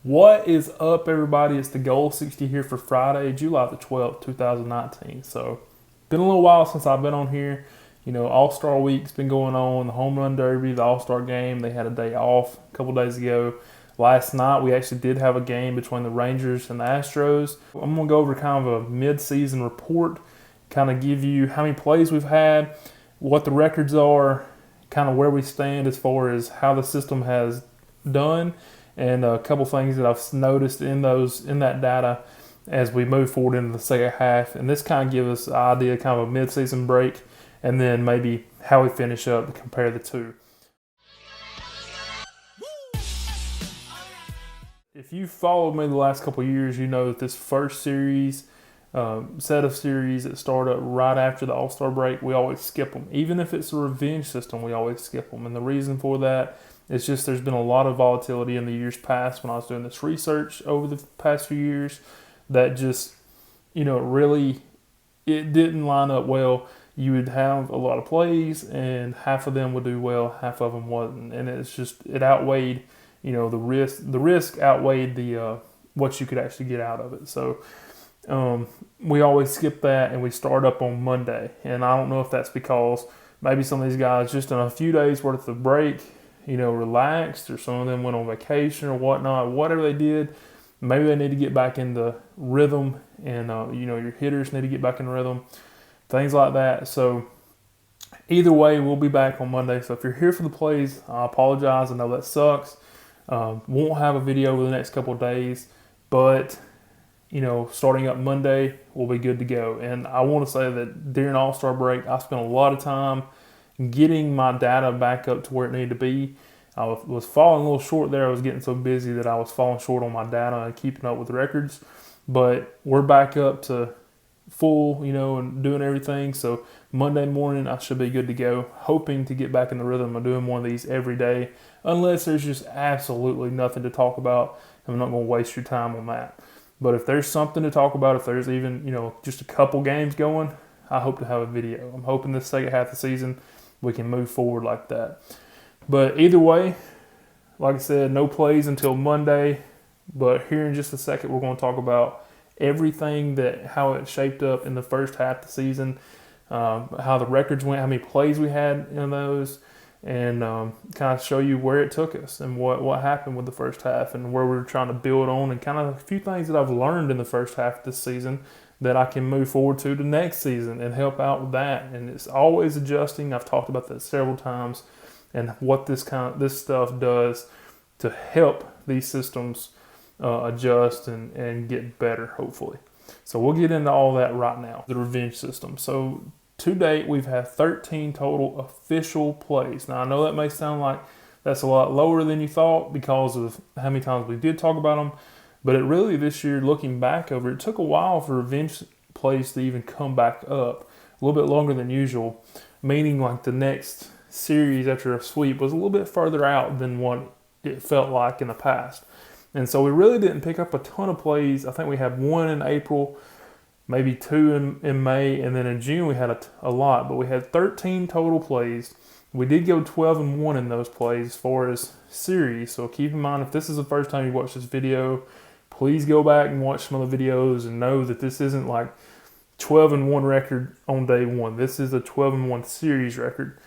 What is up, everybody? It's Thegoal60 here for Friday, July the 12th, 2019. So, been a little while since I've been on here. You know, All-Star Week's been going on, the Home Run Derby, the All-Star Game. They had a day off a couple days ago. Last night, we actually did have a game between the Rangers and the Astros. I'm going to go over kind of a mid-season report, kind of give you how many plays we've had, what the records are, kind of where we stand as far as how the system has done, and a couple things that I've noticed in that data as we move forward into the second half. And this kind of gives us an idea, kind of a mid-season break, and then maybe how we finish up to compare the two. If you followed me the last couple of years, you know that this first series, set of series that start up right after the All-Star break, we always skip them. Even if it's a revenge system, we always skip them. And the reason for that, it's just there's been a lot of volatility in the years past when I was doing this research over the past few years that just, really, it didn't line up well. You would have a lot of plays and half of them would do well, half of them wasn't. And it outweighed, the risk outweighed the what you could actually get out of it. So we always skip that and we start up on Monday. And I don't know if that's because maybe some of these guys just in a few days worth of break, relaxed, or some of them went on vacation or whatnot. Whatever they did, maybe they need to get back into rhythm, and your hitters need to get back in rhythm, things like that. So either way, we'll be back on Monday. So if you're here for the plays, I apologize. I know that sucks. Won't have a video over the next couple of days, but starting up Monday, we'll be good to go. And I want to say that during All-Star break, I spent a lot of time getting my data back up to where it needed to be. I was falling a little short there. I was getting so busy that I was falling short on my data and keeping up with the records. But we're back up to full, and doing everything. So Monday morning, I should be good to go. Hoping to get back in the rhythm of doing one of these every day, unless there's just absolutely nothing to talk about. I'm not going to waste your time on that. But if there's something to talk about, if there's even, just a couple games going, I hope to have a video. I'm hoping this second half of the season we can move forward like that. But either way, like I said, no plays until Monday. But here in just a second, we're going to talk about everything how it shaped up in the first half of the season, how the records went, how many plays we had in those, and kind of show you where it took us and what happened with the first half and where we're trying to build on, and kind of a few things that I've learned in the first half of this season that I can move forward to the next season and help out with that. And it's always adjusting. I've talked about that several times, and what this stuff does to help these systems adjust and get better, hopefully. So we'll get into all that right now. The revenge system. So to date, we've had 13 total official plays. Now, I know that may sound like that's a lot lower than you thought because of how many times we did talk about them. But it really, this year, looking back over, it took a while for revenge plays to even come back up. A little bit longer than usual, meaning like the next series after a sweep was a little bit further out than what it felt like in the past. And so we really didn't pick up a ton of plays. I think we had one in April, maybe two in May, and then in June we had a lot. But we had 13 total plays. We did go 12-1 in those plays as far as series. So keep in mind, if this is the first time you watch this video, please go back and watch some of the videos and know that this isn't like 12-1 record on day one. This is a 12-1 series record.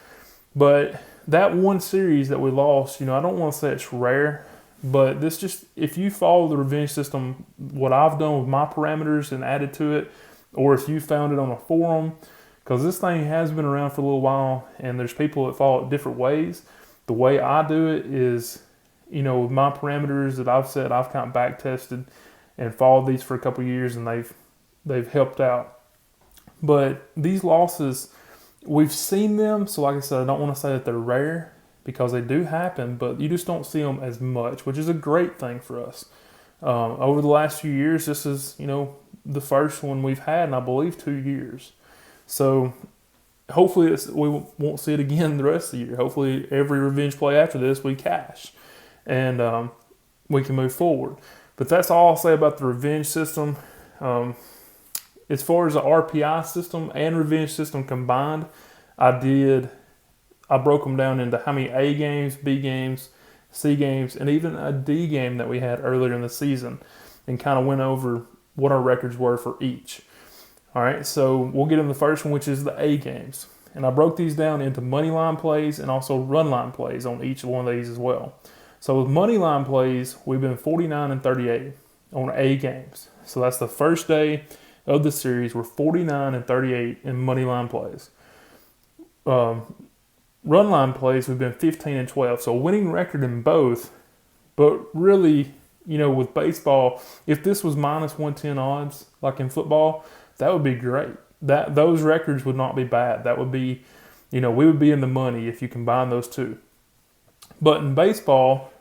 But that one series that we lost, I don't want to say it's rare, but this just, if you follow the revenge system, what I've done with my parameters and added to it, or if you found it on a forum, because this thing has been around for a little while and there's people that follow it different ways. The way I do it is, with my parameters that I've set, I've kind of back tested and followed these for a couple of years, and they've helped out. But these losses, we've seen them. So like I said, I don't want to say that they're rare because they do happen, but you just don't see them as much, which is a great thing for us. Over the last few years, this is, the first one we've had in, I believe, 2 years. So hopefully we won't see it again the rest of the year. Hopefully every revenge play after this, we cash and we can move forward. But that's all I'll say about the revenge system. As far as the RPI system and revenge system combined, I broke them down into how many A games, B games, C games, and even a D game that we had earlier in the season, and kind of went over what our records were for each. All right, so we'll get in the first one, which is the A games. And I broke these down into money line plays and also run line plays on each one of these as well. So with money line plays, we've been 49 and 38 on A games. So that's the first day of the series. We're 49 and 38 in money line plays. Run line plays, we've been 15 and 12. So a winning record in both, but really, with baseball, if this was minus 110 odds, like in football, that would be great. Those records would not be bad. That would be, we would be in the money if you combine those two. But in baseball,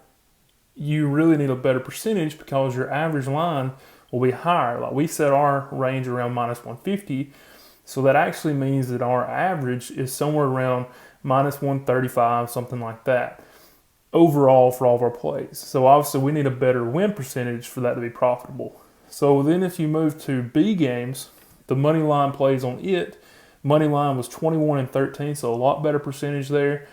you really need a better percentage because your average line will be higher. Like we set our range around minus 150, so that actually means that our average is somewhere around minus 135, something like that, overall for all of our plays. So obviously we need a better win percentage for that to be profitable. So then if you move to B games, the money line plays on it, money line was 21 and 13, so a lot better percentage there,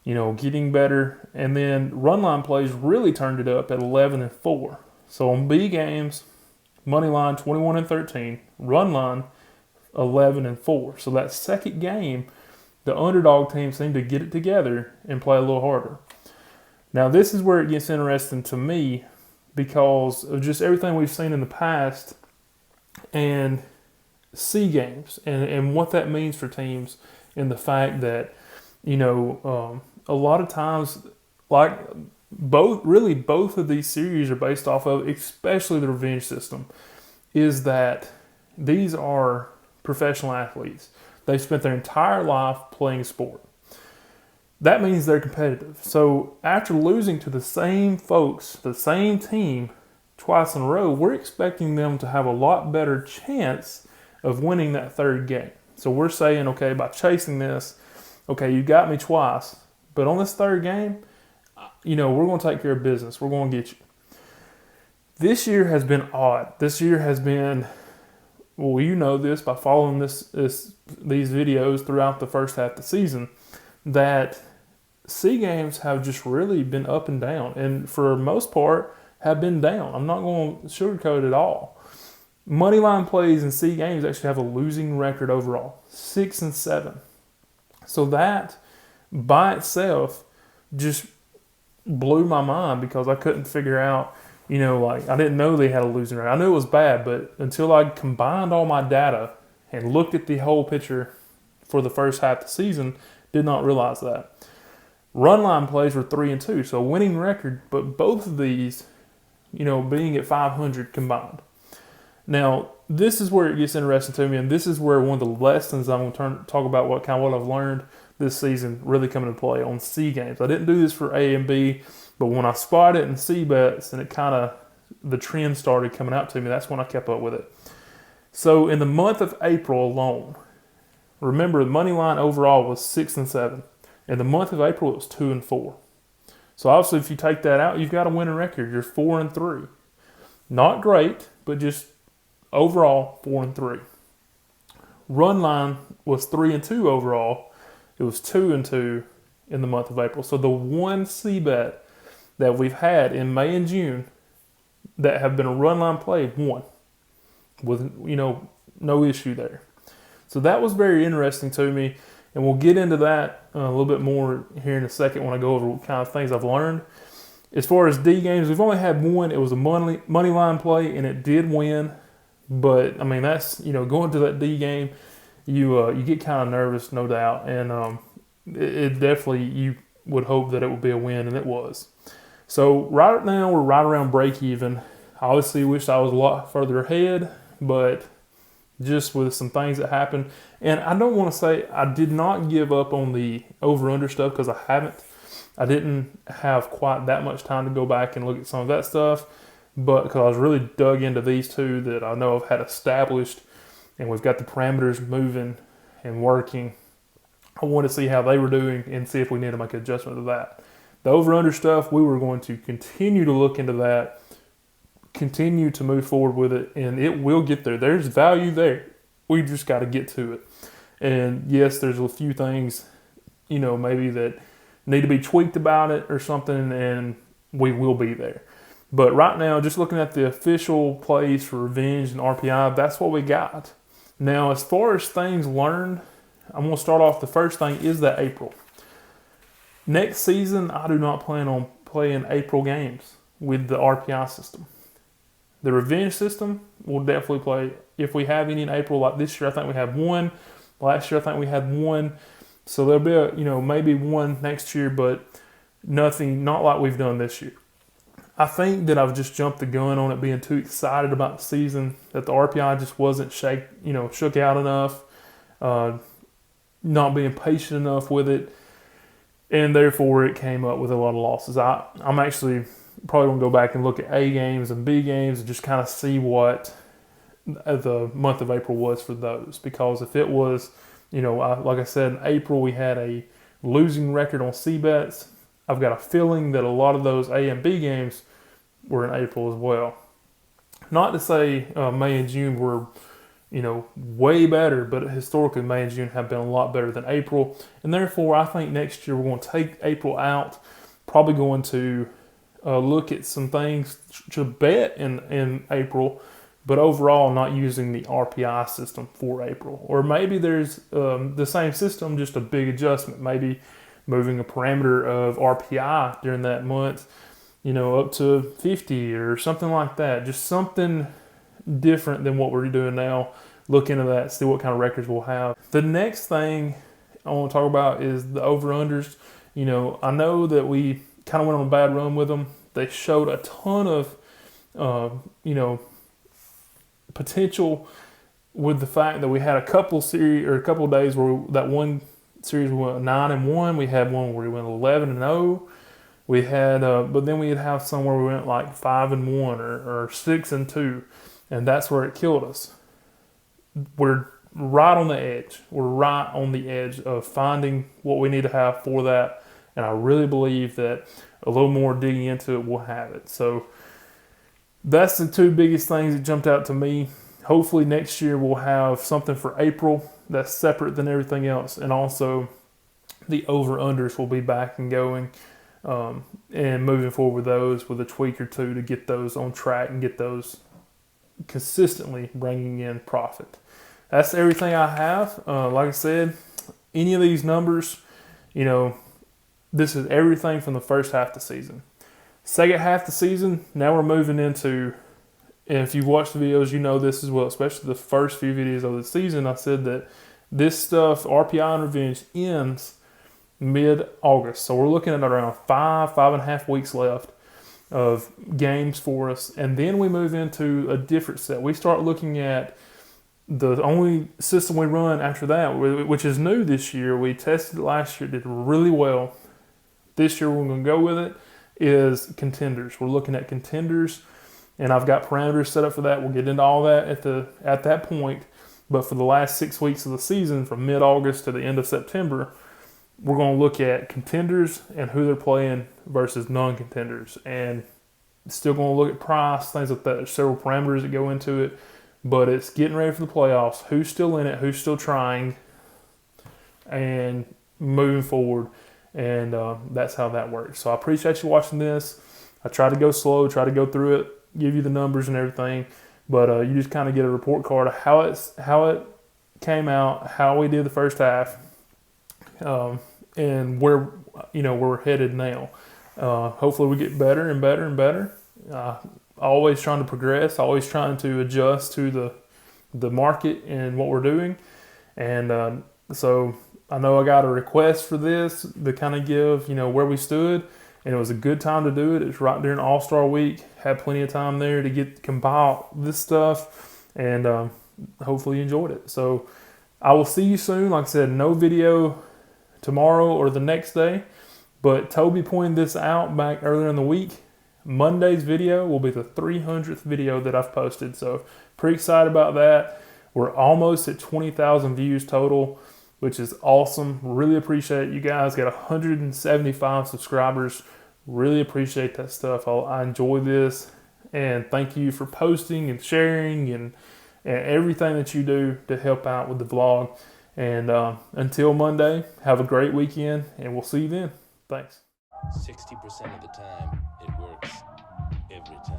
getting better. And then run line plays really turned it up at 11 and 4. So on B games, money line 21 and 13, run line 11 and 4. So that second game, the underdog team seemed to get it together and play a little harder. Now this is where it gets interesting to me because of just everything we've seen in the past and C games and what that means for teams, and the fact that, a lot of times, like both of these series are based off of, especially the revenge system, is that these are professional athletes. They've spent their entire life playing sport. That means they're competitive. So after losing to the same folks, the same team twice in a row, we're expecting them to have a lot better chance of winning that third game. So we're saying, okay, by chasing this, okay, you got me twice, but on this third game, we're going to take care of business. We're going to get you. This year has been odd. This year has been, well, you know this by following these videos throughout the first half of the season, that C games have just really been up and down, and for the most part have been down. I'm not going to sugarcoat it at all. Moneyline plays in C games actually have a losing record overall, 6 and 7. So that by itself just blew my mind because I couldn't figure out, I didn't know they had a losing record. I knew it was bad, but until I combined all my data and looked at the whole picture for the first half of the season, did not realize that. Run line plays were 3 and 2, so winning record, but both of these, being at 500 combined. Now, this is where it gets interesting to me, and this is where one of the lessons I'm going to talk about what I've learned this season really come into play on C games. I didn't do this for A and B, but when I spotted it in C bets and the trend started coming out to me, that's when I kept up with it. So in the month of April alone, remember the money line overall was 6 and 7. In the month of April, it was 2 and 4. So obviously, if you take that out, you've got a winning record. You're 4 and 3. Not great, but just overall 4 and 3. Run line was 3 and 2 overall. It was 2 and 2 in the month of April. So the one C bet that we've had in May and June that have been a run line play won with no issue there. So that was very interesting to me, and we'll get into that a little bit more here in a second when I go over what kind of things I've learned. As far as D games, we've only had one. It was a money line play, and it did win. But that's going to that D game, you get kind of nervous, no doubt, and it definitely, you would hope that it would be a win, and it was. So right now we're right around break even. I obviously wish I was a lot further ahead, but just with some things that happened. And I don't want to say I did not give up on the over-under stuff because I haven't. I didn't have quite that much time to go back and look at some of that stuff, but because I was really dug into these two that I know I've had established and we've got the parameters moving and working, I wanted to see how they were doing and see if we need to make an adjustment to that. The over-under stuff, we were going to continue to look into that, continue to move forward with it, and it will get there. There's value there. We just got to get to it. And yes, there's a few things, maybe that need to be tweaked about it or something, and we will be there. But right now, just looking at the official plays for Revenge and RPI, that's what we got. Now, as far as things learned, I'm going to start off. The first thing is that April. Next season, I do not plan on playing April games with the RPI system. The Revenge system we'll definitely play if we have any in April. Like this year, I think we have one. Last year, I think we had one. So there'll be maybe one next year, but nothing, not like we've done this year. I think that I've just jumped the gun on it, being too excited about the season, that the RPI just wasn't shook out enough, not being patient enough with it, and therefore it came up with a lot of losses. I'm actually probably going to go back and look at A games and B games and just kind of see what the month of April was for those. Because if it was, like I said, in April we had a losing record on C bets, I've got a feeling that a lot of those A and B games were in April as well. Not to say May and June were, way better, but historically May and June have been a lot better than April. And therefore, I think next year we're going to take April out, probably going to look at some things to bet in April, but overall not using the RPI system for April. Or maybe there's the same system, just a big adjustment, maybe moving a parameter of RPI during that month, up to 50 or something like that. Just something different than what we're doing now. Look into that, see what kind of records we'll have. The next thing I want to talk about is the over-unders. I know that we kind of went on a bad run with them. They showed a ton of, potential with the fact that we had a couple of days where that one series we went 9-1. We had one where we went 11-0. We had, but then we'd have some where we went like 5-1 or 6-2, and that's where it killed us. We're right on the edge. We're right on the edge of finding what we need to have for that, and I really believe that a little more digging into it will have it. So that's the two biggest things that jumped out to me. Hopefully next year we'll have something for April that's separate than everything else, and also the over-unders will be back and going, and moving forward with those with a tweak or two to get those on track and get those consistently bringing in profit. That's everything I have. Like I said, any of these numbers, this is everything from the first half of the season. Second half of the season, now we're moving into, and if you've watched the videos, you know this as well, especially the first few videos of the season. I said that this stuff, RPI and Revenge, ends mid-August. So we're looking at around 5.5 weeks left of games for us. And then we move into a different set. We start looking at the only system we run after that, which is new this year. We tested it last year, did really well. This year we're going to go with it, is contenders. We're looking at contenders, and I've got parameters set up for that. We'll get into all that at that point. But for the last 6 weeks of the season, from mid-August to the end of September, we're going to look at contenders and who they're playing versus non-contenders. And still going to look at price, things like that. There's several parameters that go into it. But it's getting ready for the playoffs. Who's still in it? Who's still trying? And moving forward. And that's how that works. So I appreciate you watching this. I try to go slow, try to go through it, give you the numbers and everything. But you just kind of get a report card of how it came out, how we did the first half, and where we're headed now. Hopefully we get better and better and better. Always trying to progress, always trying to adjust to the market and what we're doing. And so I know I got a request for this to kind of give where we stood, and it was a good time to do it. It's right during All-Star Week. Had plenty of time there to compile this stuff, and hopefully you enjoyed it. So I will see you soon. Like I said, no video tomorrow or the next day, but Toby pointed this out back earlier in the week. Monday's video will be the 300th video that I've posted, so pretty excited about that. We're almost at 20,000 views total, which is awesome. Really appreciate it. You guys got 175 subscribers. Really appreciate that stuff. I enjoy this, and thank you for posting and sharing and everything that you do to help out with the vlog. And until Monday, have a great weekend, and we'll see you then. Thanks. 60% of the time, it works every time.